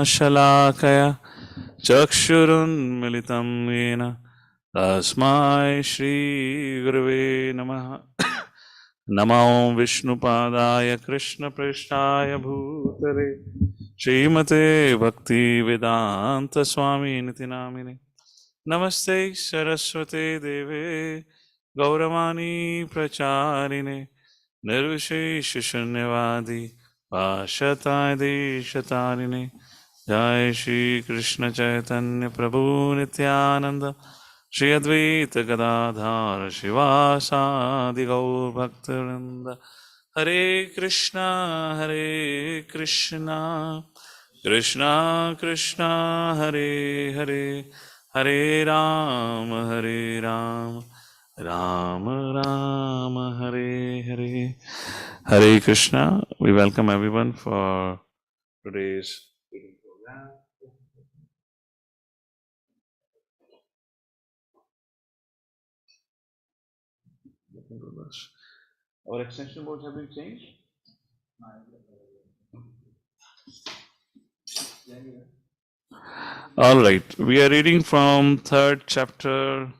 शलाकया चक्षुरुन्मिलितं येन तस्मै श्रीगुरवे नमः। नमो विष्णुपादाय कृष्णप्रेष्ठाय भूतले श्रीमते भक्तिवेदान्तस्वामिनिति नामिने। नमस्ते सरस्वते देवे गौरवाणी प्रचारिणे निर्विशेषशून्यवादी पाश्चात्य देशतारिणे। जय श्री कृष्ण चैतन्य प्रभु नित्यानंद श्री अद्वैत गदाधर शिवासादि गौर भक्तवृंद। हरे कृष्णा कृष्णा कृष्णा हरे हरे, हरे Ram Ram Ram Hare Hare. Hare Krishna. We welcome everyone for today's reading program. Our extension boards have been changed. All right, we are reading from third chapter,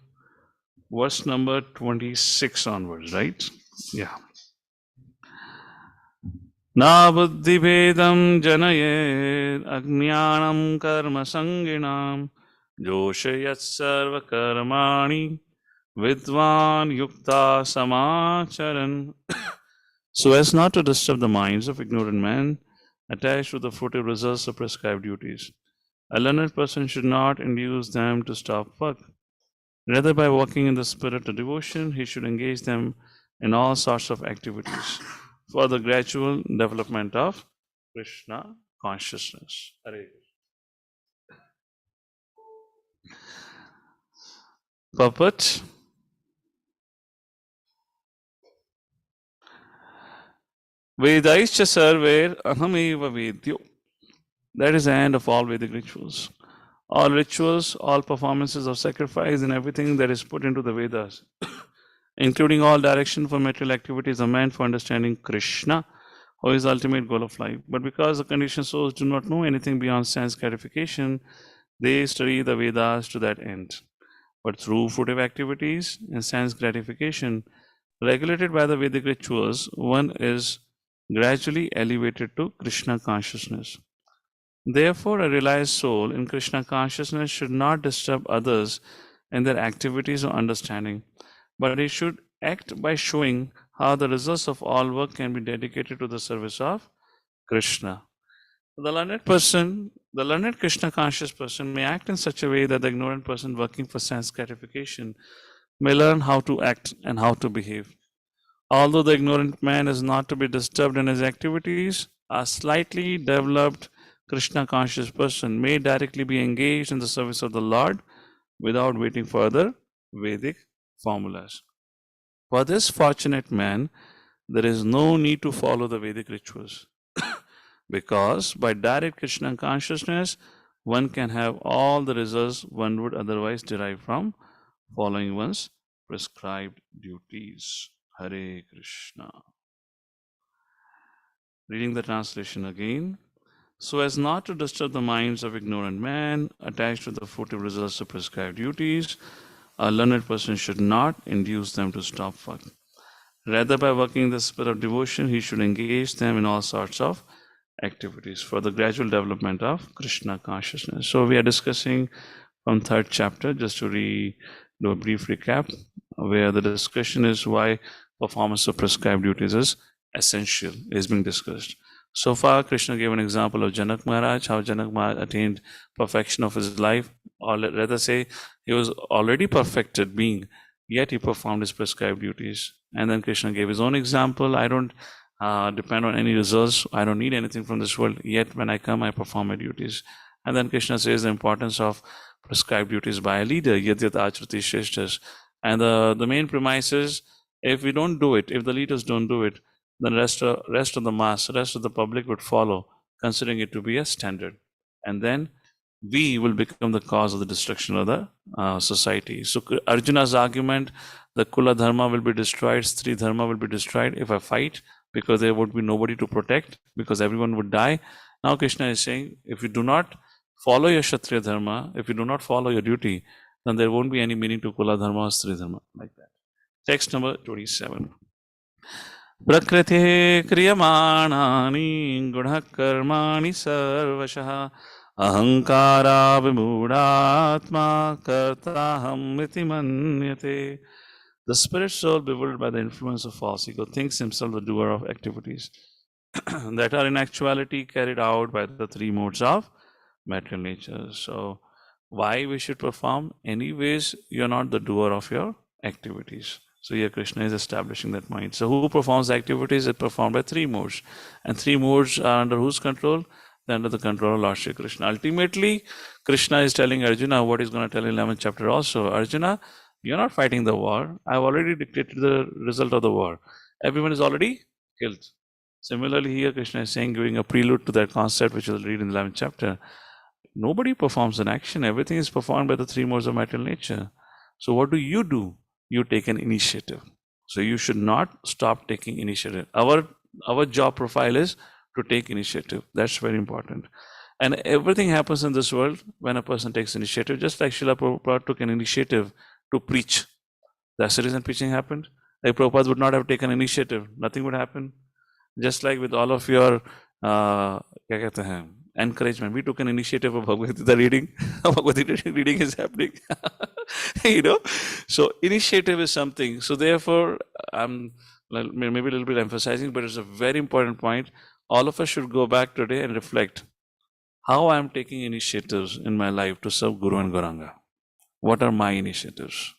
verse number 26 onwards, right? Yeah. Na buddhi bhedam janayet ajnanam karma sanginam joshayat sarva karmani vidvan yukta samacharan. So as not to disturb the minds of ignorant men attached to the fruitive results of prescribed duties. A learned person should not induce them to stop work. Rather, by walking in the spirit of devotion, he should engage them in all sorts of activities for the gradual development of Krishna consciousness. Hare Purport. Vedaischa sarver ahameva vedyo. That is the end of all Vedic rituals. All rituals, all performances of sacrifice, and everything that is put into the Vedas, including all direction for material activities, are meant for understanding Krishna, who is the ultimate goal of life. But because the conditioned souls do not know anything beyond sense gratification, they study the Vedas to that end. But through fruitive activities and sense gratification, regulated by the Vedic rituals, one is gradually elevated to Krishna consciousness. Therefore, a realized soul in Krishna consciousness should not disturb others in their activities or understanding, but he should act by showing how the results of all work can be dedicated to the service of Krishna. The learned Krishna conscious person may act in such a way that the ignorant person working for sense gratification may learn how to act and how to behave. Although the ignorant man is not to be disturbed in his activities, a slightly developed Krishna conscious person may directly be engaged in the service of the Lord without waiting for other Vedic formulas. For this fortunate man, there is no need to follow the Vedic rituals because by direct Krishna consciousness, one can have all the results one would otherwise derive from following one's prescribed duties. Hare Krishna. Reading the translation again. So as not to disturb the minds of ignorant men attached to the fruitive results of prescribed duties, a learned person should not induce them to stop work. Rather, by working the spirit of devotion, he should engage them in all sorts of activities for the gradual development of Krishna consciousness. So we are discussing from third chapter, just to do a brief recap, where the discussion is why performance of prescribed duties is essential, is being discussed. So far, Krishna gave an example of Janak Maharaj, how Janak Maharaj attained perfection of his life, or rather say, he was already perfected being, yet he performed his prescribed duties. And then Krishna gave his own example. I don't depend on any results. I don't need anything from this world. Yet when I come, I perform my duties. And then Krishna says the importance of prescribed duties by a leader. Yat yat achrati shreshtas. And the main premise is, if we don't do it, if the leaders don't do it, then rest of the mass, rest of the public would follow, considering it to be a standard. And then we will become the cause of the destruction of the society. So Arjuna's argument, the Kula Dharma will be destroyed, Stri Dharma will be destroyed if I fight, because there would be nobody to protect, because everyone would die. Now Krishna is saying, if you do not follow your Kshatriya Dharma, if you do not follow your duty, then there won't be any meaning to Kula Dharma or Stri Dharma, like that. Text number 27. Prakriti kriyamani guna karmani sarvashah ahankara vimudhatma kartaham iti manyate. The spirit soul, bewildered by the influence of false ego, thinks himself the doer of activities that are in actuality carried out by the three modes of material nature. So, why we should perform? Anyways, you're not the doer of your activities. So here Krishna is establishing that point. So who performs the activities? It's performed by three modes. And three modes are under whose control? They're under the control of Lord Shri Krishna. Ultimately, Krishna is telling Arjuna what he's going to tell in 11th chapter also. Arjuna, you're not fighting the war. I've already dictated the result of the war. Everyone is already killed. Similarly, here Krishna is saying, giving a prelude to that concept, which we'll read in the 11th chapter. Nobody performs an action. Everything is performed by the three modes of material nature. So what do? You take an initiative. So you should not stop taking initiative. Our job profile is to take initiative. That's very important. And everything happens in this world when a person takes initiative, just like Srila Prabhupada took an initiative to preach. That's the reason preaching happened. Like Prabhupada would not have taken initiative, nothing would happen. Just like with all of your encouragement, we took an initiative of Bhagavad Gita reading. Bhagavad Gita reading is happening. So initiative is something. So therefore, I'm maybe a little bit emphasizing, but it's a very important point. All of us should go back today and reflect how I'm taking initiatives in my life to serve Guru and Gauranga. What are my initiatives?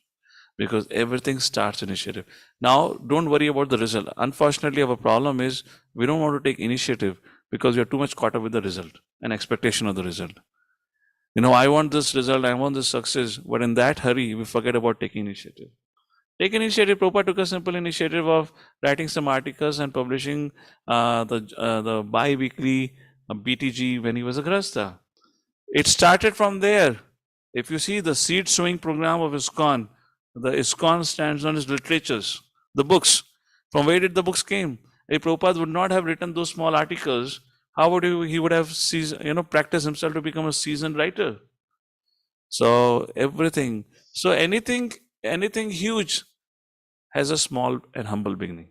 Because everything starts initiative. Now, don't worry about the result. Unfortunately, our problem is we don't want to take initiative because we are too much caught up with the result and expectation of the result. I want this result, I want this success, but in that hurry, we forget about taking initiative. Take initiative. Prabhupada took a simple initiative of writing some articles and publishing the bi-weekly BTG when he was a Grasta. It started from there. If you see the seed sowing program of ISKCON, the ISKCON stands on its literatures, the books. From where did the books came? If Prabhupada would not have written those small articles, how would he would have practiced himself to become a seasoned writer? So everything. So anything huge has a small and humble beginning.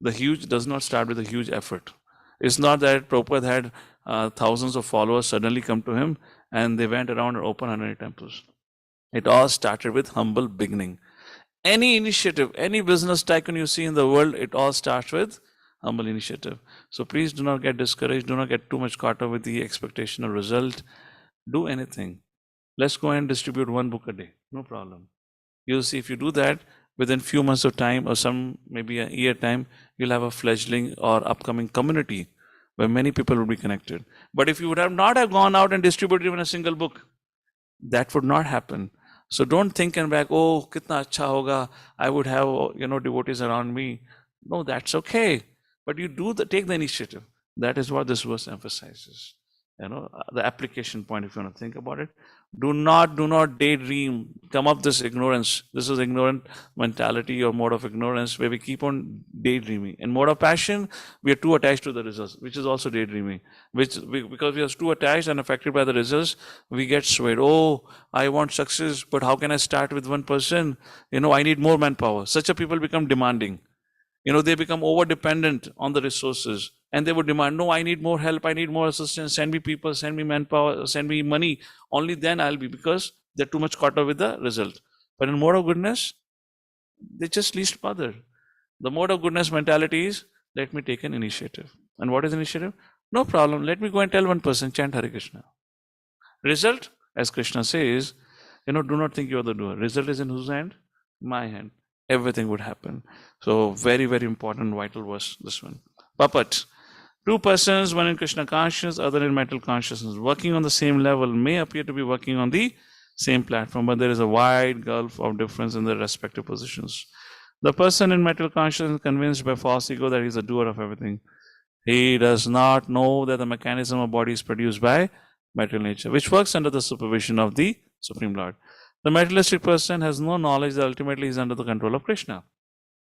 The huge does not start with a huge effort. It's not that Prabhupada had thousands of followers suddenly come to him and they went around and opened 100 temples. It all started with humble beginning. Any initiative, any business tycoon you see in the world, it all starts with humble initiative. So please do not get discouraged. Do not get too much caught up with the expectation of result. Do anything. Let's go and distribute one book a day. No problem. You'll see if you do that, within few months of time or some maybe a year time, you'll have a fledgling or upcoming community where many people will be connected. But if you would have not have gone out and distributed even a single book, that would not happen. So don't think and back, oh, kitna acha hoga, I would have devotees around me. No, that's okay. But you take the initiative. That is what this verse emphasizes. The application point, if you want to think about it. Do not daydream, come up this ignorance. This is ignorant mentality or mode of ignorance where we keep on daydreaming. In mode of passion, we are too attached to the results, which is also daydreaming. Because we are too attached and affected by the results, we get swayed. Oh, I want success, but how can I start with one person? I need more manpower. Such a people become demanding. They become over-dependent on the resources and they would demand, no, I need more help, I need more assistance, send me people, send me manpower, send me money. Only then I'll be, because they're too much caught up with the result. But in mode of goodness, they just least bother. The mode of goodness mentality is, let me take an initiative. And what is initiative? No problem, let me go and tell one person, chant Hare Krishna. Result, as Krishna says, do not think you are the doer. Result is in whose hand? My hand. Everything would happen. So very, very important, vital verse, this one. Purport. Two persons, one in Krishna consciousness, other in mental consciousness, working on the same level may appear to be working on the same platform, but there is a wide gulf of difference in their respective positions. The person in mental consciousness is convinced by false ego that he is a doer of everything. He does not know that the mechanism of body is produced by material nature, which works under the supervision of the Supreme Lord. The materialistic person has no knowledge that ultimately is under the control of Krishna.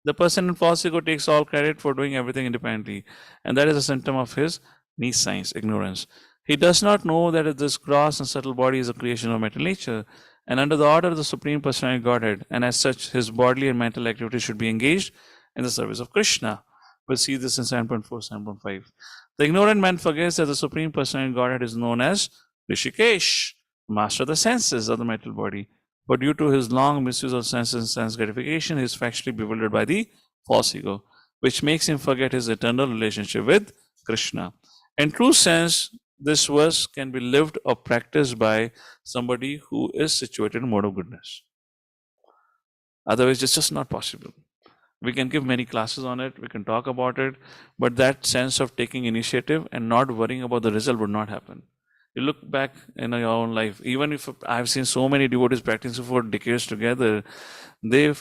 The person in false ego takes all credit for doing everything independently, and that is a symptom of his Needs science, ignorance. He does not know that this gross and subtle body is a creation of mental nature, and under the order of the Supreme Personality Godhead, and as such, his bodily and mental activities should be engaged in the service of Krishna. We'll see this in 7.4, 7.5. The ignorant man forgets that the Supreme Personality Godhead is known as Rishikesh, master of the senses of the mental body. But due to his long misuse of senses and sense gratification, he is factually bewildered by the false ego, which makes him forget his eternal relationship with Krishna. In true sense, this verse can be lived or practiced by somebody who is situated in mode of goodness. Otherwise, it's just not possible. We can give many classes on it, we can talk about it, but that sense of taking initiative and not worrying about the result would not happen. You look back in your own life, even if I've seen so many devotees practicing for decades together, they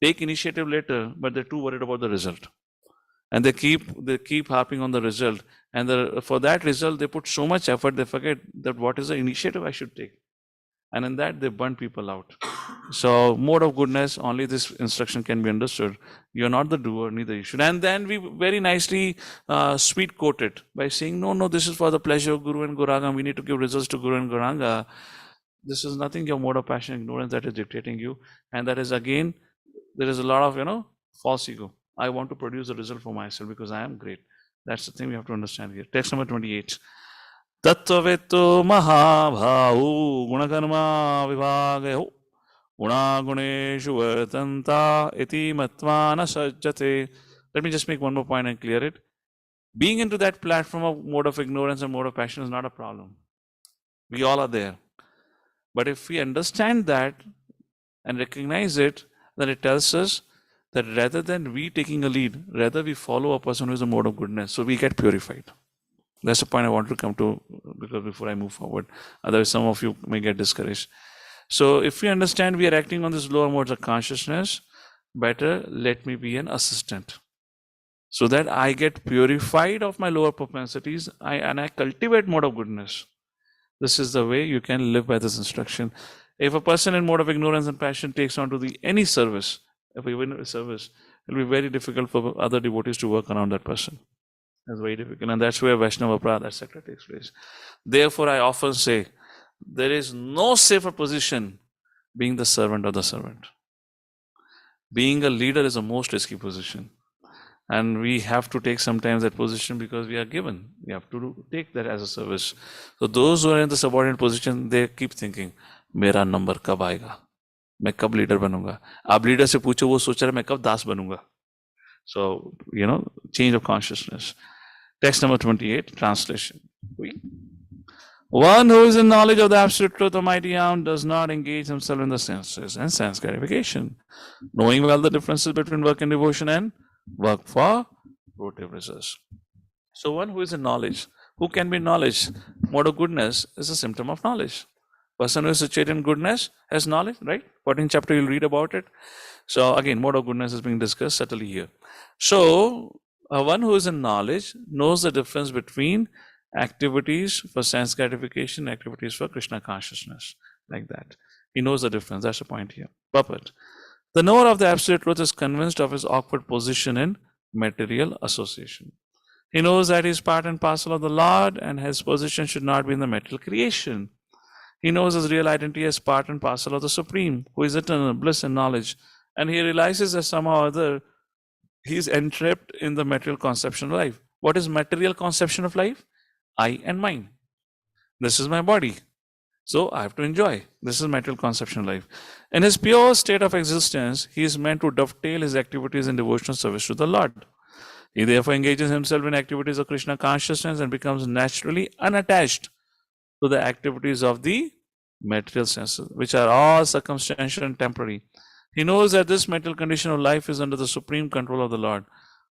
take initiative later, but they're too worried about the result. And they keep harping on the result. And for that result, they put so much effort, they forget that what is the initiative I should take. And in that, they burn people out. So, mode of goodness, only this instruction can be understood. You're not the doer, neither you should. And then we very nicely sweet coat it by saying, no, this is for the pleasure of Guru and Gauranga. We need to give results to Guru and Gauranga. This is nothing your mode of passion ignorance that is dictating you. And that is again, there is a lot of, false ego. I want to produce a result for myself because I am great. That's the thing we have to understand here. Text number 28. Tattvavetto mahabhau gunakarma vibhagayo gunaguneshu vartanta iti matvana sajjate. Let me just make one more point and clear it. Being into that platform of mode of ignorance and mode of passion is not a problem. We all are there. But if we understand that and recognize it, then it tells us that rather than we taking a lead, rather we follow a person who is a mode of goodness. So we get purified. That's the point I want to come to because before I move forward. Otherwise, some of you may get discouraged. So if we understand we are acting on these lower modes of consciousness, better let me be an assistant. So that I get purified of my lower propensities and I cultivate mode of goodness. This is the way you can live by this instruction. If a person in mode of ignorance and passion takes on to any service, if we win a service, it will be very difficult for other devotees to work around that person. That's very difficult. And that's where Vaishnava Aparadha, etc. takes place. Therefore, I often say, there is no safer position being the servant of the servant. Being a leader is a most risky position. And we have to take sometimes that position because we are given. We have to take that as a service. So those who are in the subordinate position, they keep thinking, मेरा number कब आएगा? मैं कब leader बनूंगा? आप leader से पूछो, वो सोच रहा है मैं कब दास बनूंगा? So, change of consciousness. Text number 28, translation. One who is in knowledge of the absolute truth of mighty arm does not engage himself in the senses and sense gratification, knowing well the differences between work and devotion and work for fruitive results. So one who is in knowledge, who can be in knowledge? Mode of goodness is a symptom of knowledge. Person who is situated in goodness has knowledge, right? 14th chapter, you'll read about it. So again, mode of goodness is being discussed subtly here. So one who is in knowledge knows the difference between activities for sense gratification, activities for Krishna consciousness, like that. He knows the difference. That's the point here. Purport. The knower of the absolute truth is convinced of his awkward position in material association. He knows that he is part and parcel of the Lord and his position should not be in the material creation. He knows his real identity as part and parcel of the Supreme, who is eternal, bliss and knowledge. And he realizes that somehow or other, he is entrapped in the material conception of life. What is material conception of life? I and mine. This is my body. So I have to enjoy. This is material conception of life. In his pure state of existence, he is meant to dovetail his activities in devotional service to the Lord. He therefore engages himself in activities of Krishna consciousness and becomes naturally unattached to the activities of the material senses, which are all circumstantial and temporary. He knows that this material condition of life is under the supreme control of the Lord.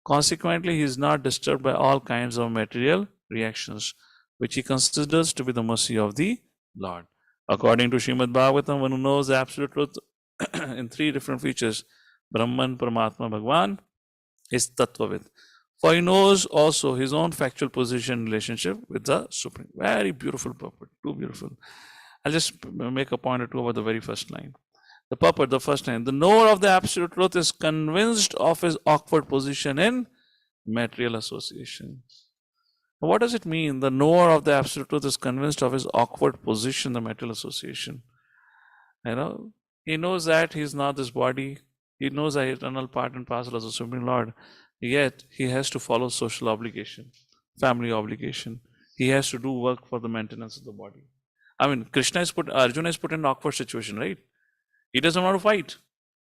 Consequently, he is not disturbed by all kinds of material reactions, which he considers to be the mercy of the Lord. According to Srimad Bhagavatam, one who knows the absolute truth in three different features, Brahman, Paramatma, Bhagwan, is Tattvavid. For he knows also his own factual position relationship with the Supreme. Very beautiful purport, too beautiful. I'll just make a point or two about the very first line. The purport, the first line. The knower of the absolute truth is convinced of his awkward position in material association. What does it mean? The knower of the absolute truth is convinced of his awkward position, the material association. You know, he knows that he's not this body. He knows that eternal part and parcel as a Supreme Lord. Yet he has to follow social obligation, family obligation. He has to do work for the maintenance of the body. I mean, Arjuna is put in an awkward situation, right? He doesn't want to fight,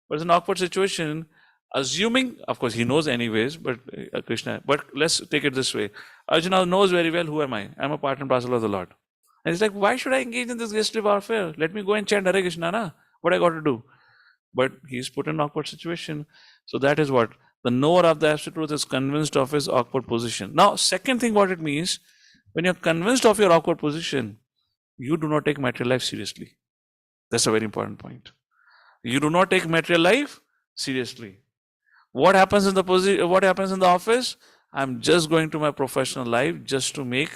but it's an awkward situation. Assuming, of course, he knows anyways, but Krishna. But let's take it this way: Arjuna knows very well who am I. I'm a part and parcel of the Lord. And he's like, why should I engage in this ghastly warfare? Let me go and chant Hare Krishna, na? What I got to do? But he's put in an awkward situation. So that is what the knower of the absolute truth is convinced of his awkward position. Now, second thing, what it means, when you're convinced of your awkward position, you do not take material life seriously. That's a very important point. You do not take material life seriously. What happens in the office? I'm just going to my professional life just to make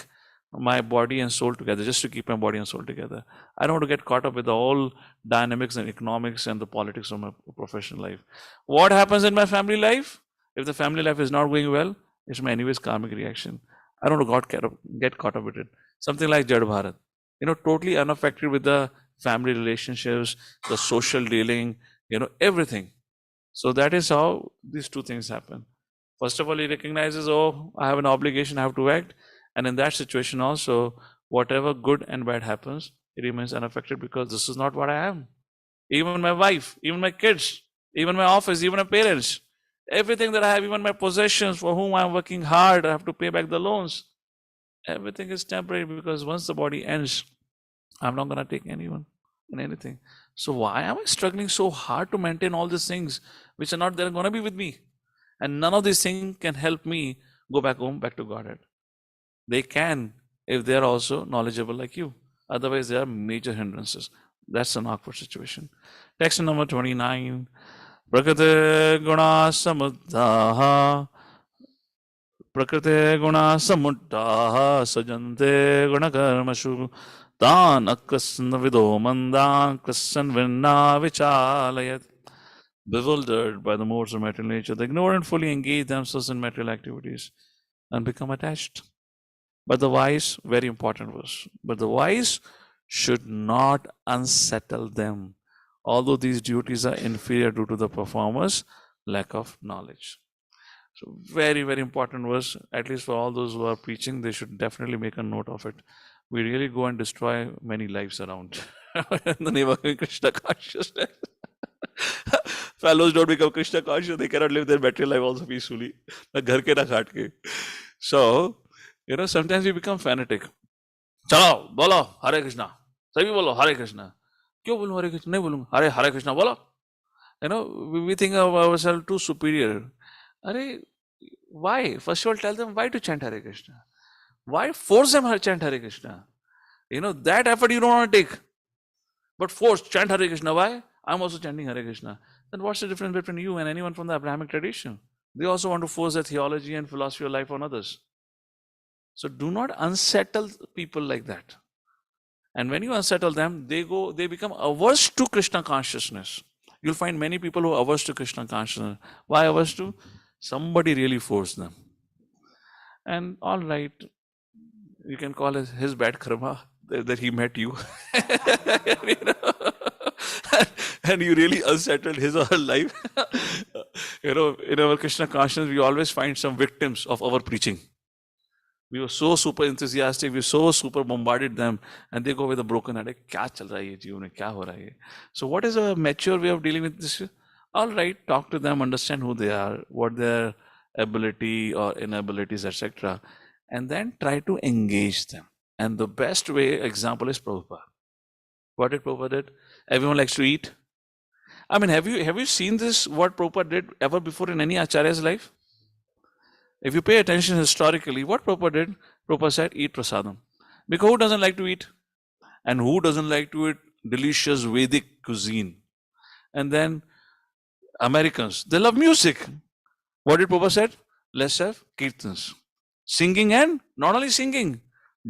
my body and soul together, just to keep my body and soul together. I don't want to get caught up with the whole dynamics and economics and the politics of my professional life. What happens in my family life? If the family life is not going well, it's my anyways karmic reaction. I don't want to get caught up with it. Something like Jad Bharat. Totally unaffected with the family relationships, the social dealing, everything. So that is how these two things happen. First of all, he recognizes, oh, I have an obligation, I have to act. And in that situation also, whatever good and bad happens, it remains unaffected because this is not what I am. Even my wife, even my kids, even my office, even my parents, everything that I have, even my possessions for whom I'm working hard, I have to pay back the loans. Everything is temporary because once the body ends, I'm not going to take anyone and anything. So why am I struggling so hard to maintain all these things which are not there going to be with me? And none of these things can help me go back home, back to Godhead. They can if they are also knowledgeable like you. Otherwise, there are major hindrances. That's an awkward situation. Text number 29. Prakriti guna samuddaha Prakriti guna samuddaha sajante guna karmashu Tan akasna vido mandan kasan vinna vichalayat. Bewildered by the modes of material nature, they ignore and fully engage themselves in material activities and become attached. But the wise, very important verse, but the wise should not unsettle them, although these duties are inferior due to the performer's lack of knowledge. So very, very important verse, at least for all those who are preaching, they should definitely make a note of it. We really go and destroy many lives around in the name of Krishna consciousness. Fellows don't become Krishna conscious, they cannot live their material life also peacefully. So, sometimes we become fanatic. Chalo, bolo, Hare Krishna. Sabhi bolo, Hare Krishna. Kyo bolu Hare Krishna? Nahi bolunga. Hare Krishna bolo. We think of ourselves too superior. Why? First of all, tell them why to chant Hare Krishna. Why force them to chant Hare Krishna? That effort you don't want to take. But force, chant Hare Krishna. Why? I'm also chanting Hare Krishna. Then what's the difference between you and anyone from the Abrahamic tradition? They also want to force their theology and philosophy of life on others. So do not unsettle people like that. And when you unsettle them, they become averse to Krishna consciousness. You'll find many people who are averse to Krishna consciousness. Why averse to? Somebody really forced them. And all right, you can call it his bad karma that he met you. And you really unsettled his or her life. In our Krishna consciousness, we always find some victims of our preaching. We were so super enthusiastic, we so super bombarded them, and they go with a broken heart. Kya chal raha hai jeevan mein? Kya ho raha hai? So what is a mature way of dealing with this? All right, talk to them, understand who they are, what their ability or inabilities, etc. And then try to engage them. And the best way, example is Prabhupada. What did Prabhupada did? Everyone likes to eat. I mean, have you seen this, what Prabhupada did ever before in any Acharya's life? If you pay attention historically, what Prabhupada did, Prabhupada said, eat prasadam. Because who doesn't like to eat? And who doesn't like to eat delicious Vedic cuisine? And then Americans, they love music. What did Prabhupada said? Let's have kirtans. Singing, and not only singing,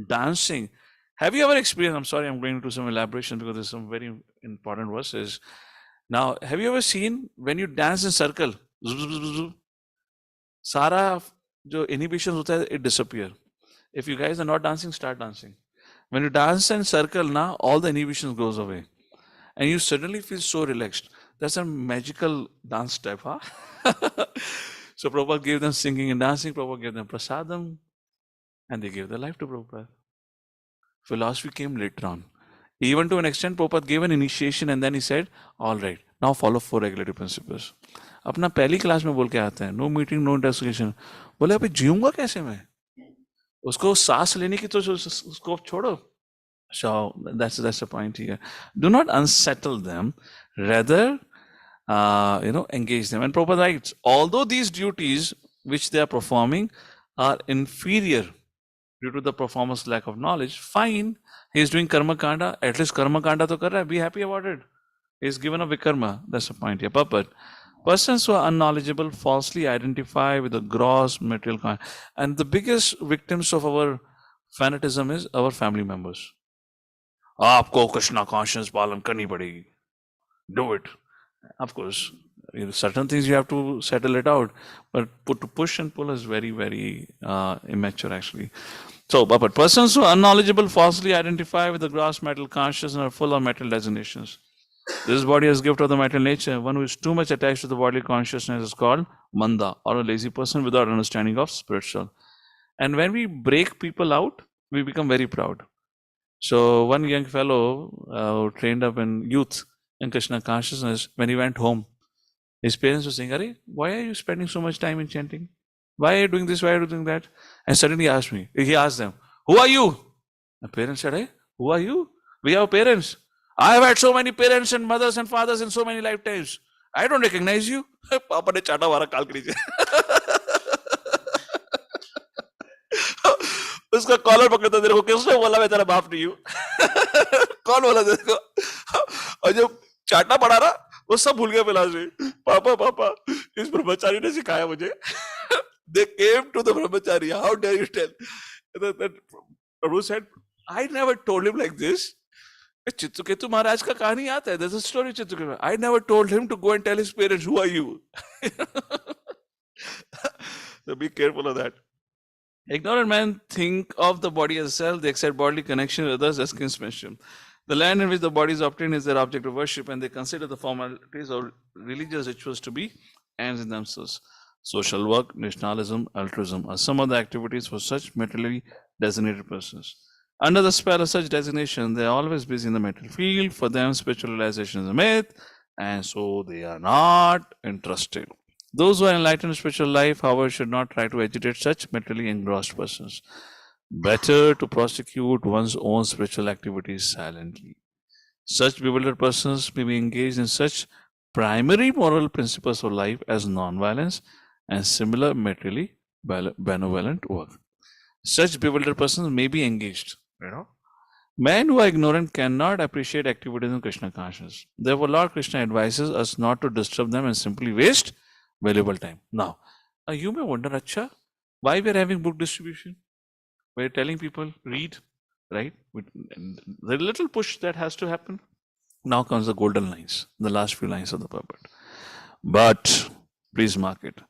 dancing. Have you ever experienced, I'm sorry, I'm going into some elaboration because there's some very important verses. Now, have you ever seen when you dance in circle, सारा जो inhibitions होता है, it disappear. If you guys are not dancing, start dancing. When you dance in circle, now all the inhibitions goes away. And you suddenly feel so relaxed. That's a magical dance step, huh? So Prabhupada gave them singing and dancing, Prabhupada gave them prasadam, and they gave their life to Prabhupada. Philosophy came later on. Even to an extent, Prabhupada gave an initiation and then he said, all right, now follow 4 regulatory principles. अपना पहली class में बोल के आता है, know meeting no intoxication. बोले अभी जीऊंगा कैसे मैं? उसको सांस लेने की तो उसको छोड़ो. So that's the point here. Do not unsettle them, rather, engage them. And Prabhupada writes, although these duties which they are performing are inferior due to the performer's lack of knowledge, fine. He is doing karma kanda. At least karma kanda to kar raha hai. Be happy about it. He is given a vikarma. That's the point here. But persons who are unknowledgeable falsely identify with the gross material kind. And the biggest victims of our fanatism is our family members. आपको Krishna conscious पालन करनी पड़ेगी. Do it. Of course, certain things you have to settle it out, but to push and pull is very, very immature actually. So, but persons who are unknowledgeable falsely identify with the gross material consciousness and are full of material designations. This body is gift of the material nature. One who is too much attached to the bodily consciousness is called manda, or a lazy person without understanding of spiritual. And when we break people out, we become very proud. So one young fellow trained up in youth in Krishna consciousness, when he went home, his parents were saying, Are, why are you spending so much time in chanting? Why are you doing this? Why are you doing that? And suddenly he asked them, who are you? The parents said, hey, who are you? We have parents. I have had so many parents and mothers and fathers in so many lifetimes. I don't recognize you. Papa ne chata mara kaal kar उसका collar पकड़ता तेरे को किसने बोला मैं तेरा बाप नहीं हूँ कौन बोला तेरे को और जब चाटना पड़ा ना वो सब भूल गया फिलहाल से पापा पापा इस ब्रह्मचारी ने सिखाया मुझे they came to the brahmachari how dare you tell that Prabhu said I never told him like this Chitraketu Maharaj ka kahani aata hai there's a story Chitraketu I never told him to go and tell his parents who are you so be careful of that. Ignorant men think of the body as self, they accept bodily connection with others as kinsmanship. The land in which the body is obtained is their object of worship, and they consider the formalities or religious rituals to be ends in themselves. Social work, nationalism, altruism are some of the activities for such materially designated persons. Under the spell of such designation, they are always busy in the material field. For them, spiritual realization is a myth, and so they are not interested. Those who are enlightened in spiritual life, however, should not try to agitate such materially engrossed persons. Better to prosecute one's own spiritual activities silently. Such bewildered persons may be engaged in such primary moral principles of life as non-violence and similar materially benevolent work. Such bewildered persons may be engaged. Men who are ignorant cannot appreciate activities in Krishna consciousness. Therefore, Lord Krishna advises us not to disturb them and simply waste valuable time. Now, you may wonder, Acha, why we are having book distribution? We're telling people, read, right? The little push that has to happen. Now comes the golden lines, the last few lines of the purport. But, please mark it,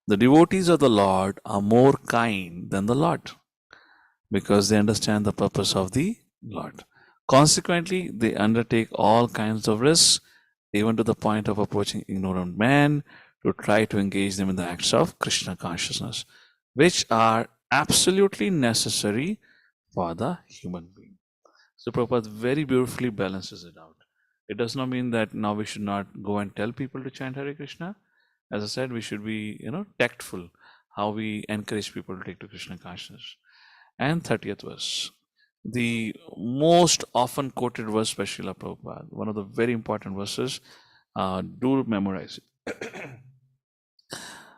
the devotees of the Lord are more kind than the Lord because they understand the purpose of the Lord. Consequently, they undertake all kinds of risks, even to the point of approaching ignorant men, to try to engage them in the acts of Krishna consciousness, which are absolutely necessary for the human being. So Prabhupada very beautifully balances it out. It does not mean that now we should not go and tell people to chant Hare Krishna. As I said, we should be, tactful how we encourage people to take to Krishna consciousness. And 30th verse, the most often quoted verse by Srila Prabhupada, one of the very important verses, do memorize it.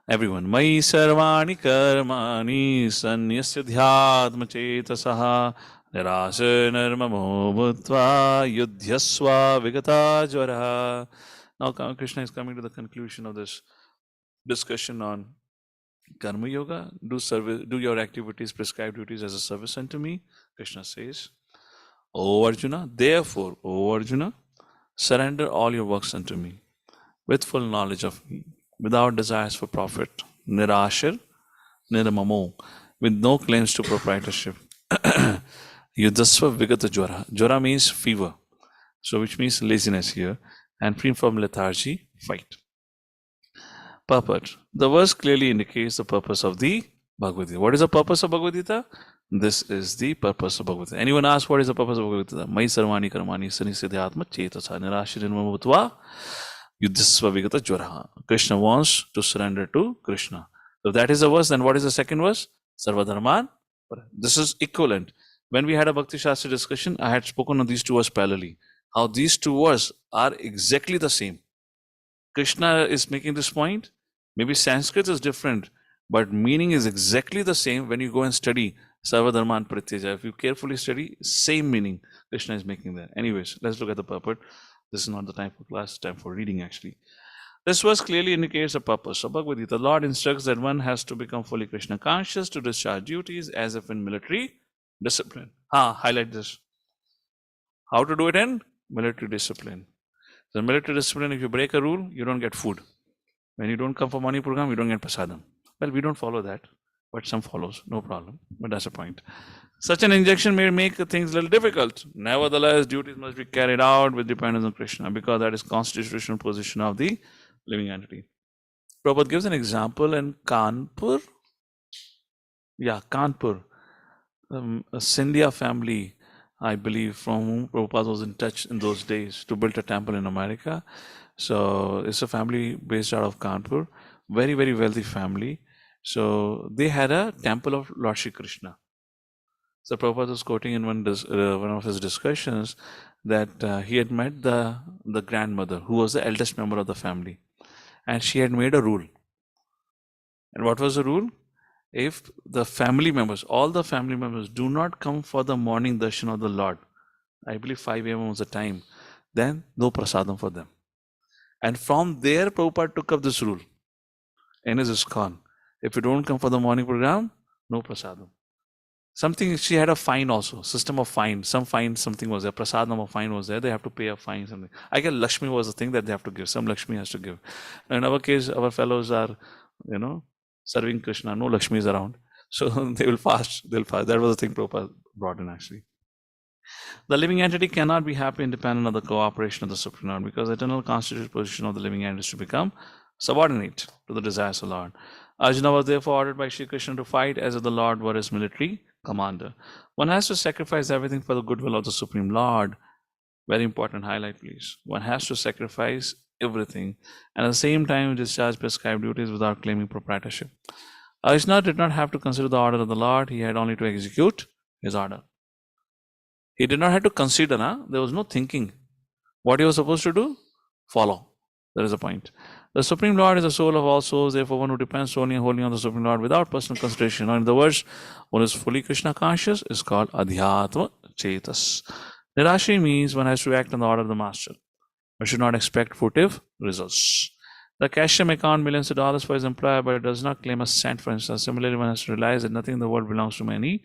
Everyone, Mai sarvani karmani sanyasya dhyatma chetasaha nirasa nirmamo bhutva yudhyasva vigata jvara. Now Krishna is coming to the conclusion of this discussion on Karma Yoga. Do your activities, prescribed duties as a service unto me. Krishna says, O Arjuna, therefore, O Arjuna, surrender all your works unto me with full knowledge of me, without desires for profit. Nirashar, nirmamo. with no claims to proprietorship. Yudhasva vigata jwara. Jwara means fever, so which means laziness here, and free from lethargy, fight. Purport. The verse clearly indicates the purpose of the Bhagavad Gita. What is the purpose of Bhagavad Gita? This is the purpose of Bhagavad Gita. Anyone ask what is the purpose of Bhagavad Gita? Mai sarvani karmani sanisiddhyatma chetasa nirashirnirmamutva yudhasva vigata jwara. Krishna wants to surrender to Krishna. So that is the verse. Then what is the second verse? Sarvadharman. This is equivalent. When we had a Bhakti Shastra discussion, I had spoken on these two verses parallelly. How these two verses are exactly the same. Krishna is making this point. Maybe Sanskrit is different, but meaning is exactly the same when you go and study Sarvadharman Pratyaja. If you carefully study, same meaning Krishna is making there. Anyways, let's look at the purport. This is not the time for class, time for reading actually. This verse clearly indicates a purpose. So Bhagavad Gita, the Lord instructs that one has to become fully Krishna conscious to discharge duties as if in military discipline. Highlight this. How to do it in military discipline. The military discipline, if you break a rule, you don't get food. When you don't come for morning program, you don't get prasadam. Well, we don't follow that, but some follows, no problem. But that's the point. Such an injection may make things a little difficult. Nevertheless, duties must be carried out with dependence on Krishna, because that is constitutional position of the living entity. Prabhupada gives an example in Kanpur. Yeah, Kanpur. A Scindia family, I believe, from whom Prabhupada was in touch in those days to build a temple in America. So it's a family based out of Kanpur, very, very wealthy family. So they had a temple of Lord Shri Krishna. So Prabhupada was quoting in one of his discussions that he had met the grandmother, who was the eldest member of the family. And she had made a rule. And what was the rule? If the family members, all the family members do not come for the morning darshan of the Lord, I believe 5 a.m. was the time, then no prasadam for them. And from there, Prabhupada took up this rule in his ISKCON. If you don't come for the morning program, no prasadam. Something, she had a fine also, system of fine. Some fine, something was there. Prasadam of fine was there. They have to pay a fine, something. I guess Lakshmi was the thing that they have to give. Some Lakshmi has to give. In our case, our fellows are, serving Krishna. No Lakshmi is around. So they will fast. They'll fast. That was the thing Prabhupada brought in actually. The living entity cannot be happy independent of the cooperation of the Supreme Lord, because the eternal constituted position of the living entity is to become subordinate to the desires of the Lord. Arjuna was therefore ordered by Shri Krishna to fight as if the Lord were his military commander. One has to sacrifice everything for the goodwill of the Supreme Lord. Very important highlight, please. One has to sacrifice everything and at the same time discharge prescribed duties without claiming proprietorship. Arjuna did not have to consider the order of the Lord. He had only to execute his order. He did not have to consider. There was no thinking. What he was supposed to do? Follow. That is the point. The Supreme Lord is the soul of all souls. Therefore, one who depends solely and wholly on the Supreme Lord without personal consideration, or in the words, one is fully Krishna conscious, is called Adhyatma Chetas. Nirashi means one has to act on the order of the Master. One should not expect furtive results. The cashier may count millions of dollars for his employer, but does not claim a cent, for instance. Similarly, one has to realize that nothing in the world belongs to any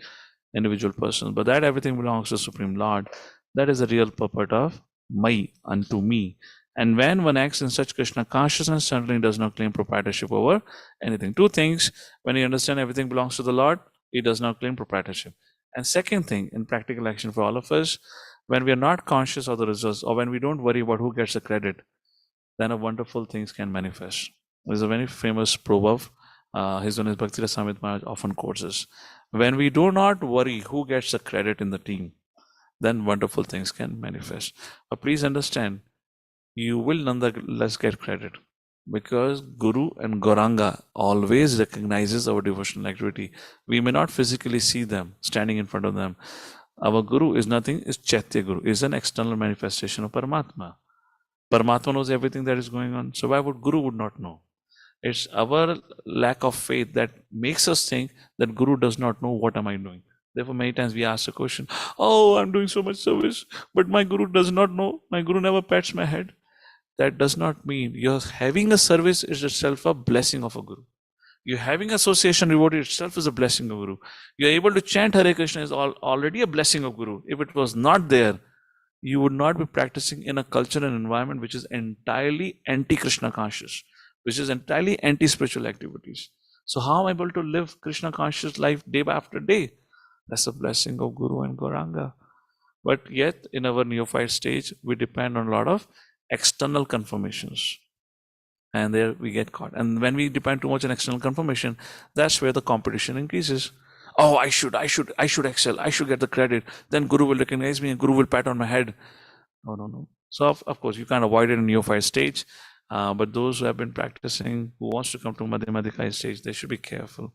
individual person, but that everything belongs to the Supreme Lord. That is the real purport of Mai, unto me. And when one acts in such Krishna consciousness, certainly does not claim proprietorship over anything. Two things: when you understand everything belongs to the Lord, he does not claim proprietorship. And second thing, in practical action for all of us, when we are not conscious of the results, or when we don't worry about who gets the credit, then a wonderful things can manifest. There's a very famous proverb. His name is Bhakti Rasamrita Maharaj often quotes this. When we do not worry who gets the credit in the team, then wonderful things can manifest. But please understand, you will nonetheless get credit, because Guru and Gauranga always recognizes our devotional activity. We may not physically see them standing in front of them. Our Guru is nothing, is Chaitya Guru, is an external manifestation of Paramatma. Paramatma knows everything that is going on. So why would Guru would not know? It's our lack of faith that makes us think that Guru does not know what am I doing. Therefore, many times we ask the question, oh, I'm doing so much service, but my Guru does not know. My Guru never pats my head. That does not mean you're having a service is itself a blessing of a Guru. You're having association rewarded itself is a blessing of Guru. You're able to chant Hare Krishna is already a blessing of Guru. If it was not there, you would not be practicing in a culture and environment which is entirely anti-Krishna conscious, which is entirely anti-spiritual activities. So how am I able to live Krishna conscious life day after day? That's the blessing of Guru and Gauranga. But yet, in our neophyte stage, we depend on a lot of external confirmations. And there we get caught. And when we depend too much on external confirmation, that's where the competition increases. Oh, I should excel. I should get the credit. Then Guru will recognize me and Guru will pat on my head. No. So of course, you can't avoid it in neophyte stage. But those who have been practicing, who wants to come to Madhyamadikai stage, they should be careful.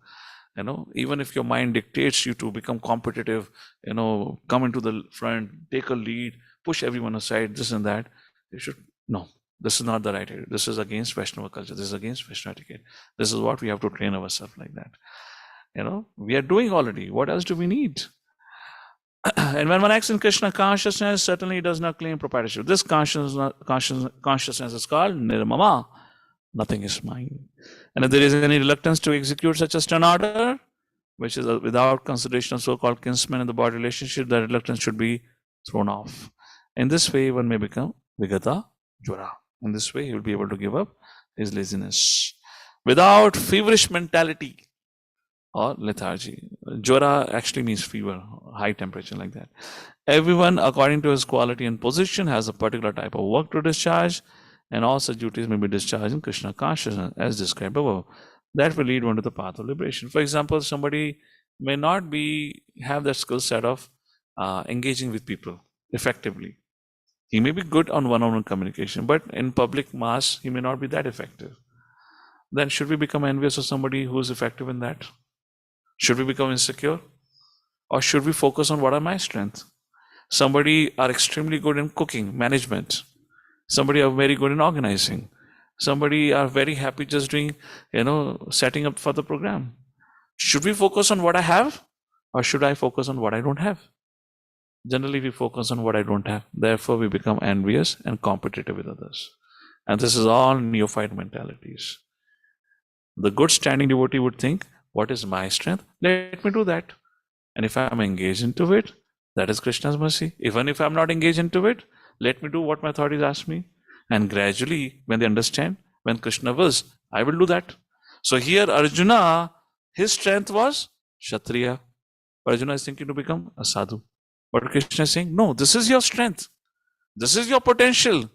Even if your mind dictates you to become competitive, come into the front, take a lead, push everyone aside, this and that, you should, no, this is not the right attitude. This is against Vaishnava culture. This is against Vaishnava etiquette. This is what we have to train ourselves like that. We are doing already. What else do we need? And when one acts in Krishna consciousness, certainly does not claim proprietorship. This consciousness is called nirmama. Nothing is mine. And if there is any reluctance to execute such a stern order, which is without consideration of so-called kinsmen in the body relationship, that reluctance should be thrown off. In this way, one may become vigata jvara. In this way, he will be able to give up his laziness. Without feverish mentality or lethargy. Jvara actually means fever, high temperature like that. Everyone, according to his quality and position, has a particular type of work to discharge, and all such duties may be discharged in Krishna consciousness, as described above. That will lead one to the path of liberation. For example, somebody may not have that skill set of engaging with people effectively. He may be good on one-on-one communication, but in public mass, he may not be that effective. Then should we become envious of somebody who is effective in that? Should we become insecure? Or should we focus on what are my strengths? Somebody are extremely good in cooking, management. Somebody are very good in organizing. Somebody are very happy just doing, setting up for the program. Should we focus on what I have? Or should I focus on what I don't have? Generally, we focus on what I don't have. Therefore, we become envious and competitive with others. And this is all neophyte mentalities. The good standing devotee would think, what is my strength? Let me do that. And if I'm engaged into it, that is Krishna's mercy. Even if I'm not engaged into it, let me do what my authorities ask me. And gradually, when they understand, when Krishna wills, I will do that. So here Arjuna, his strength was Kshatriya. Arjuna is thinking to become a sadhu. But Krishna is saying, no, this is your strength. This is your potential.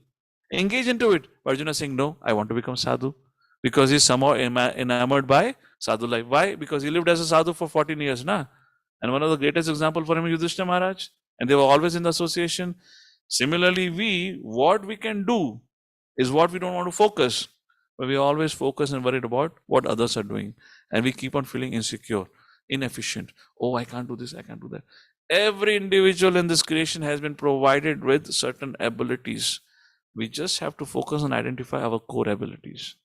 Engage into it. Arjuna is saying, no, I want to become sadhu. Because he's somehow enamored by sadhu life. Why? Because he lived as a sadhu for 14 years. And one of the greatest examples for him is Yudhishthira Maharaj. And they were always in the association. Similarly, what we can do is what we don't want to focus. But we always focus and worried about what others are doing. And we keep on feeling insecure, inefficient. Oh, I can't do this, I can't do that. Every individual in this creation has been provided with certain abilities. We just have to focus and identify our core abilities.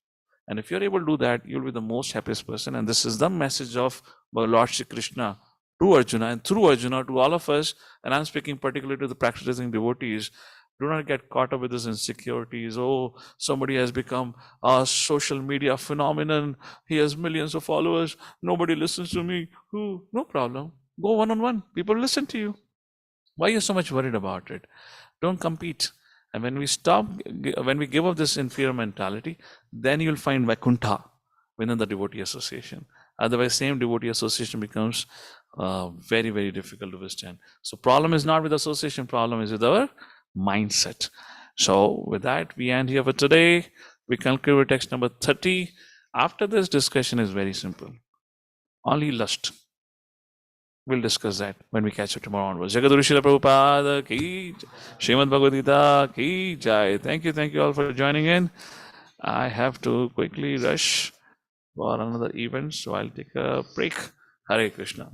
And if you're able to do that, you'll be the most happiest person. And this is the message of Lord Shri Krishna to Arjuna and through Arjuna to all of us. And I'm speaking particularly to the practicing devotees. Do not get caught up with these insecurities. Oh, somebody has become a social media phenomenon. He has millions of followers. Nobody listens to me. No problem. Go one-on-one. People listen to you. Why are you so much worried about it? Don't compete. And when we give up this inferior mentality, then you'll find Vaikuntha within the devotee association. Otherwise, same devotee association becomes very, very difficult to withstand. So problem is not with association, problem is with our mindset. So with that, we end here for today. We conclude with text number 30. After this discussion is very simple. Only lust. We'll discuss that when we catch up tomorrow onwards. Jagadguru Srila Prabhupada ki Srimad Bhagavad Gita ki jai. Thank you all for joining in. I have to quickly rush for another event, so I'll take a break. Hare Krishna.